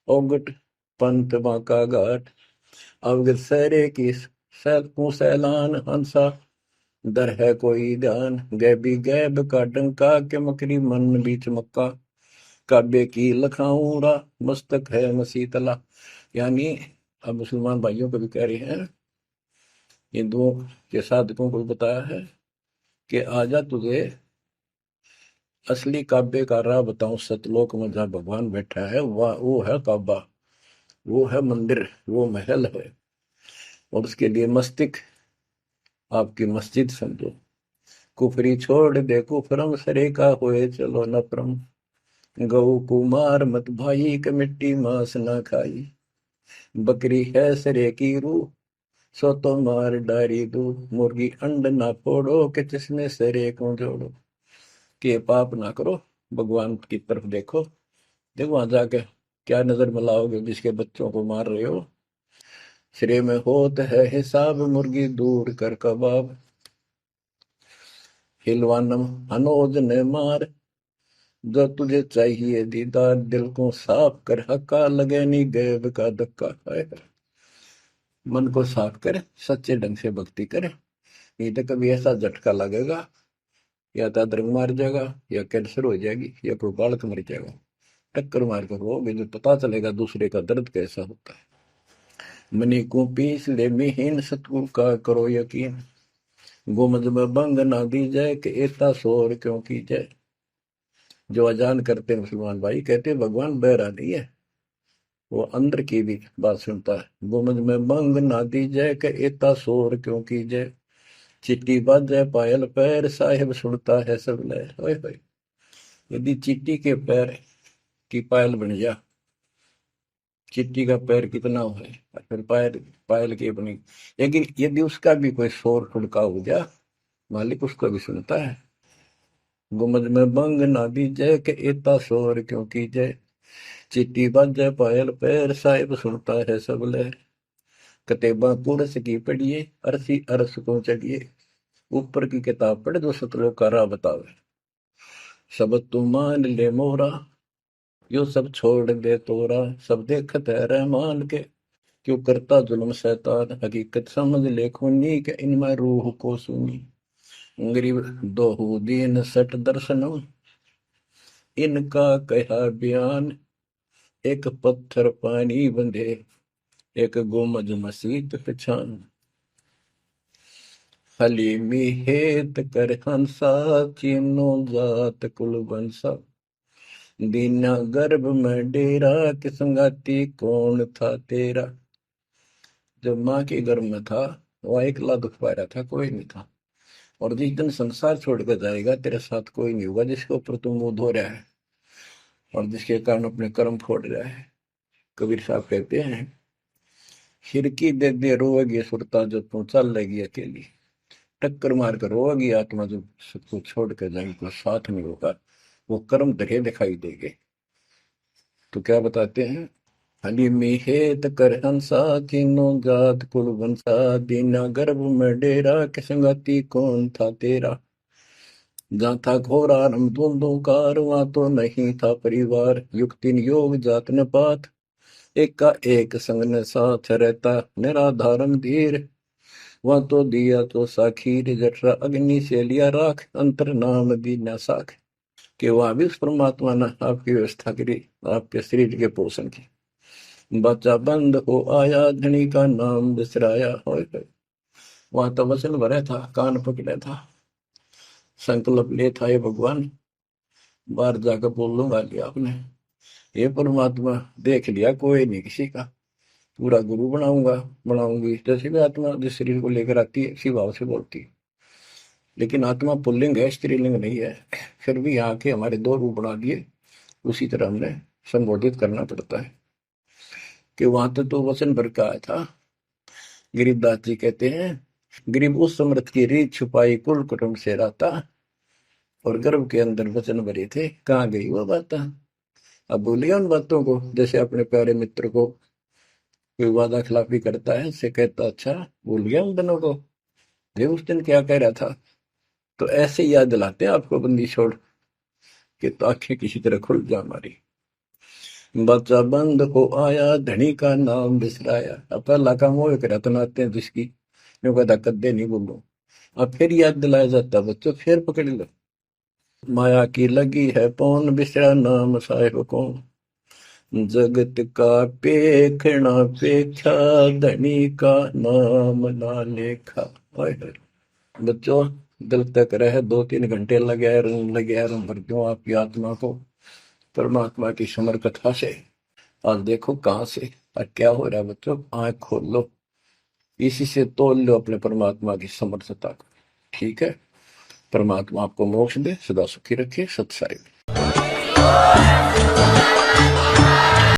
ओगट पंथ बांका घाट। अवगत सहरे की सैलकों सैलान हंसा, दर है कोई ध्यान। गैबी गैब का डंका, के मकरी मन बीच मक्का। काबे की लखाऊरा, मस्तक है मसीतला। यानी अब मुसलमान भाइयों को भी कह रहे हैं, हिंदुओं के साधकों को बताया है कि आजा तुझे असली काबे का राह बताऊं। सतलोक में जहाँ भगवान बैठा है वह वो है काबा, वो है मंदिर, वो महल है। और उसके लिए मस्तिष्क आपकी मस्जिद समझो। कुफरी छोड़ दे कुफरम, सरे का होए चलो नफरम। गऊ कुमार मत भाई, के मिट्टी मांस ना खाई। बकरी है सरे की रूह, सो तो मार डारी दू। मुर्गी अंड ना फोड़ो, के जिसमें सरे को जोड़ो। कि पाप ना करो, भगवान की तरफ देखो। देखो वहां जाके क्या नजर मिलाओगे, जिसके बच्चों को मार रहे हो। श्रेय में होत है हिसाब, मुर्गी दूर कर कबाब। हिलवानम हनोज ने मार, जो तुझे चाहिए दीदार। दिल को साफ कर, हक्का लगे नी गैब का धक्का है। मन को साफ कर, सच्चे ढंग से भक्ति कर। नहीं तो कभी ऐसा झटका लगेगा, या तो अदरंग मार जाएगा, या कैंसर हो जाएगी, या कोई बालक मर जाएगा। टक्कर मार कर वो भी पता चलेगा दूसरे का दर्द कैसा होता है। मनी को पीस ले मिहीन, सतगुरु का करो यकीन। गुमज में बंग ना दी जाए, कि एता शोर क्यों की जाए। जो अजान करते मुसलमान भाई कहते भगवान बहरा नहीं है, वो अंदर की भी बात सुनता है। गुमज में बंग ना दी जाए, कि एता शोर क्यों की जाए। चिट्टी बाजे पायल पैर, साहिब सुनता है सब लय। ओए होए, यदि चींटी के पैर की पायल बन जा, चिट्टी का पैर कितना है, और फिर पायल पायल की बनी। लेकिन यदि उसका भी कोई शोर खुड़का हो जा, मालिक उसको भी सुनता है। गुमज में बंग ना दी जय, के एता शोर क्यों की जय। चिट्टी बाजे पायल पैर, साहिब सुनता है सब लहर। कतेबा कुरस की पढ़िए, अरसी अरस को चढ़िए। ऊपर की किताब पढ़, जो सतलोक का राह बतावे। सब तू मान ले मोरा, यो सब छोड़ दे तोरा। सब देखत है रहमान के, क्यों करता जुल्म शैतान। हकीकत समझ ले खूनी, के इनमें रूह को सुनी। गरीब दोहू दीन सट दर्शनम, इनका कहा बयान। एक पत्थर पानी बंधे, एक गुमज मसीत पहचान। हलीमी हेत कर हंसा, चीनो जात कुल बंसा। दीना गर्भ में डेरा, कि संगाती कौन था तेरा। जब माँ के गर्भ में था वह अकेला दुख पा रहा था, कोई नहीं था। और जिस दिन संसार छोड़कर जाएगा, तेरे साथ कोई नहीं होगा जिसके ऊपर तू मुंह धो रहा है और जिसके कारण अपने कर्म फोड़ रहा है। कबीर साहब कहते हैं, खिड़की दे दे रोएगी सुरता, जो तू चल लेगी अकेली। टक्कर मार कर रोएगी आत्मा, जो सबको छोड़ कर जाएगी, कोई साथ नहीं होगा, वो कर्म धरे दिखाई देंगे। तो क्या बताते हैं, हली मिहेत कर हंसा, तीनों जात कुल बंसा। दीना गर्भ में डेरा, के संगति कौन था तेरा। जहाँ था घोरा रम धुंधुकार, वहां तो नहीं था परिवार। युक्तिन योग जात न पात, एक का एक संग न साथ रहता। निराधारम धीर, वहां तो दिया तो साखीर। जठरा अग्नि से लिया राख, अंतर नाम दीना साख। कि वहां भी उस परमात्मा ने आपकी व्यवस्था करी, आपके शरीर के पोषण की। बच्चा बंद हो आया, धनी का नाम बिसराया। हो वहां तो वचन भरा था, कान पकड़ा था, संकल्प ले था, ये भगवान बाहर जाकर बोल लूंगा लिया आपने। ये परमात्मा देख लिया कोई नहीं किसी का, पूरा गुरु बनाऊंगा बनाऊंगी। जैसे भी आत्मा जिस शरीर को लेकर आती है, इसी भाव से बोलती है। लेकिन आत्मा पुल्लिंग है, स्त्रीलिंग नहीं है। फिर भी यहाँ के हमारे दो रूप बना दिए, उसी तरह हमने संबोधित करना पड़ता है। कि वहां तो वचन भर का आया था। गरीबदास जी कहते हैं, गरीब उस समृद्ध की रीत छुपाई, कुल कुटुंब से रहता। और गर्भ के अंदर वचन भरे थे, कहाँ गई वो बात। अब भूलिए उन बातों को, जैसे अपने प्यारे मित्र को कोई वादा खिलाफी करता है, उससे कहता अच्छा भूल गया उन दिनों को, ये उस दिन क्या कह रहा था। तो ऐसे याद दिलाते हैं आपको बंदी छोड़ के, तो आंखें किसी तरह खुल जा हमारी। बच्चा बंद हो आया, धनी का नाम बिसराया। अब पहला काम वो एक रत्नाते हैं जिसकी, यूं कहता कद्दे नहीं बोलो। अब फिर याद दिलाया जाता बच्चों, फिर पकड़ लो। माया की लगी है पौन, बिसरा नाम साहिब कौन। जगत का पेखना पेखा, धनी का नाम ना लेखा। हाय हाय। बच्चों, दिल तक रहे 2-3 घंटे लगे रहूं भर क्यों आपकी आत्मा को परमात्मा की समर कथा से। आज देखो कहाँ से और क्या हो रहा है बच्चों, आंख खोल लो, इसी से तोल लो अपने परमात्मा की समर्थता को। ठीक है, परमात्मा आपको मोक्ष दे, सदा सुखी रखे। सत साई।